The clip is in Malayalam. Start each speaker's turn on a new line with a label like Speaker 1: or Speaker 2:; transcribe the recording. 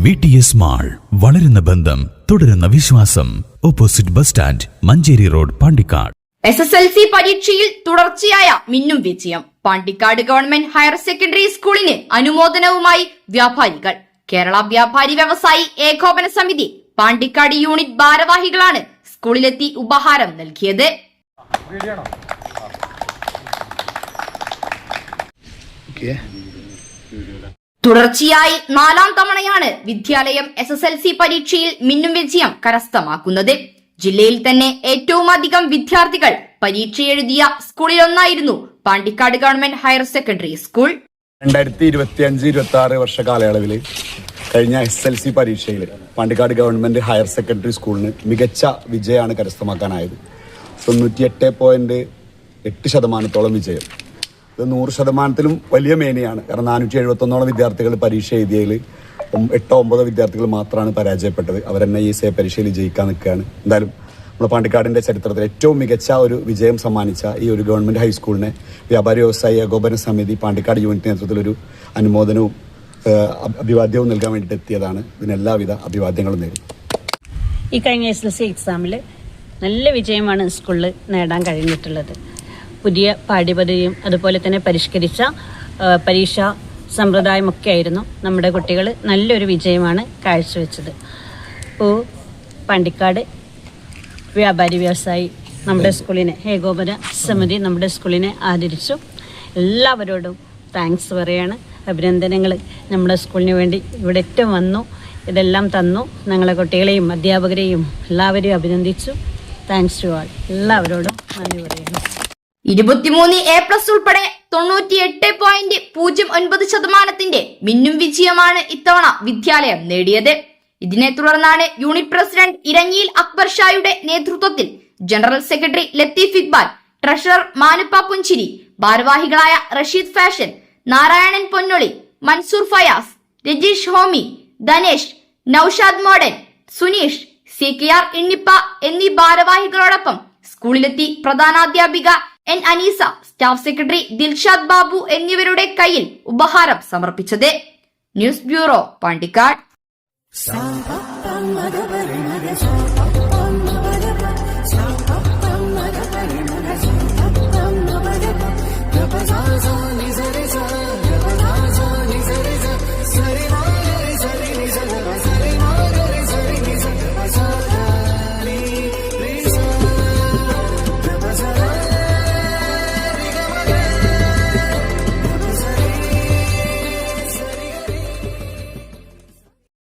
Speaker 1: VTS മാൾ, വളരുന്ന ബന്ധം, തുടരുന്ന വിശ്വാസം. Opposite bus stand, Manjeri road, Pandikkad.
Speaker 2: SSLC പരീക്ഷയിൽ തുടർച്ചയായ മിന്നും വിജയം. പാണ്ടിക്കാട് ഗവൺമെന്റ് ഹയർ സെക്കൻഡറി സ്കൂളിന് അനുമോദനവുമായി വ്യാപാരികൾ. കേരള വ്യാപാരി വ്യവസായി ഏകോപന സമിതി പാണ്ടിക്കാട് യൂണിറ്റ് ഭാരവാഹികളാണ് സ്കൂളിലെത്തി ഉപഹാരം നൽകിയത്. തുടർച്ചയായി 4ാം തവണയാണ് വിദ്യാലയം SSLC പരീക്ഷയിൽ മിന്നും വിജയം കരസ്ഥമാക്കുന്നത്. ജില്ലയിൽ തന്നെ ഏറ്റവും അധികം വിദ്യാർത്ഥികൾ പരീക്ഷ എഴുതിയ സ്കൂളിലൊന്നായിരുന്നു Pandikkad government higher secondary school.
Speaker 3: 2025-26 വർഷ കാലയളവിൽ കഴിഞ്ഞ SSLC പരീക്ഷയിൽ പാണ്ടിക്കാട് ഗവൺമെന്റ് ഹയർ സെക്കൻഡറി സ്കൂളിന് മികച്ച വിജയമാണ് കരസ്ഥമാക്കാനായത്. 98.8% വിജയം. ഇത് 100%-ലും വലിയ മേനിയാണ്. കാരണം 471 വിദ്യാർത്ഥികൾ പരീക്ഷ എഴുതിയതിൽ 8-9 വിദ്യാർത്ഥികൾ മാത്രമാണ് പരാജയപ്പെട്ടത്. അവരെന്നെ ഈ പരീക്ഷയിൽ ജയിക്കാൻ നിൽക്കുകയാണ്. എന്തായാലും നമ്മുടെ പാണ്ടിക്കാടിന്റെ ചരിത്രത്തിൽ ഏറ്റവും മികച്ച ഒരു വിജയം സമ്മാനിച്ച ഈ ഒരു ഗവൺമെന്റ് ഹൈസ്കൂളിനെ വ്യാപാരി വ്യവസായി ഏകോപന സമിതി പാണ്ടിക്കാട് യൂണിറ്റ് നേതൃത്വത്തിൽ ഒരു അനുമോദനവും അഭിവാദ്യവും നൽകാൻ വേണ്ടിയിട്ട് എത്തിയതാണ്. ഇതിന് എല്ലാവിധ അഭിവാദ്യങ്ങളും നേരുന്നു.
Speaker 4: ഈ കഴിഞ്ഞ SSLC എക്സാമിൽ നല്ല വിജയമാണ് സ്കൂളിൽ നേടാൻ കഴിഞ്ഞിട്ടുള്ളത്. പുതിയ പാഠ്യപദ്ധതിയും അതുപോലെ തന്നെ പരിഷ്കരിച്ച പരീക്ഷാ സമ്പ്രദായമൊക്കെ ആയിരുന്നു നമ്മുടെ കുട്ടികൾ നല്ലൊരു വിജയമാണ് കാഴ്ചവെച്ചത്. ഇപ്പോൾ പാണ്ടിക്കാട് വ്യാപാരി വ്യവസായി നമ്മുടെ സ്കൂളിനെ ഏകോപന സമിതി നമ്മുടെ സ്കൂളിനെ ആദരിച്ചു. എല്ലാവരോടും താങ്ക്സ് പറയാണ്. അഭിനന്ദനങ്ങൾ. നമ്മുടെ സ്കൂളിന് വേണ്ടി ഇവിടെ ഏറ്റവും വന്നു, ഇതെല്ലാം തന്നു. ഞങ്ങളെ കുട്ടികളെയും അധ്യാപകരെയും എല്ലാവരെയും അഭിനന്ദിച്ചു. Thanks to all. എല്ലാവരോടും നന്ദി പറയുന്നു.
Speaker 2: 23A+ ഉൾപ്പെടെ 98.09% മിന്നും വിജയമാണ് ഇത്തവണ വിദ്യാലയം നേടിയത്. ഇതിനെ തുടർന്നാണ് യൂണിറ്റ് പ്രസിഡന്റ് ഇരഞ്ഞിയിൽ അക്ബർ ഷായുടെ നേതൃത്വത്തിൽ general secretary Latheef Iqbal, treasurer Manuppa Punchiri, ഭാരവാഹികളായ റഷീദ് ഫാഷൻ, നാരായണൻ പൊന്നൊളി, മൻസൂർ ഫയാസ്, രജീഷ് ഹോമി, ധനേഷ്, നൌഷാദ് മോഡൻ, സുനീഷ്, CKR ഇണ്ണിപ്പ എന്നീ ഭാരവാഹികളോടൊപ്പം സ്കൂളിലെത്തി പ്രധാനാധ്യാപിക N Aneesa, staff secretary Dilshad Babu എന്നിവരുടെ കയ്യിൽ ഉപഹാരം സമർപ്പിച്ചത്. News bureau, Pandikkad.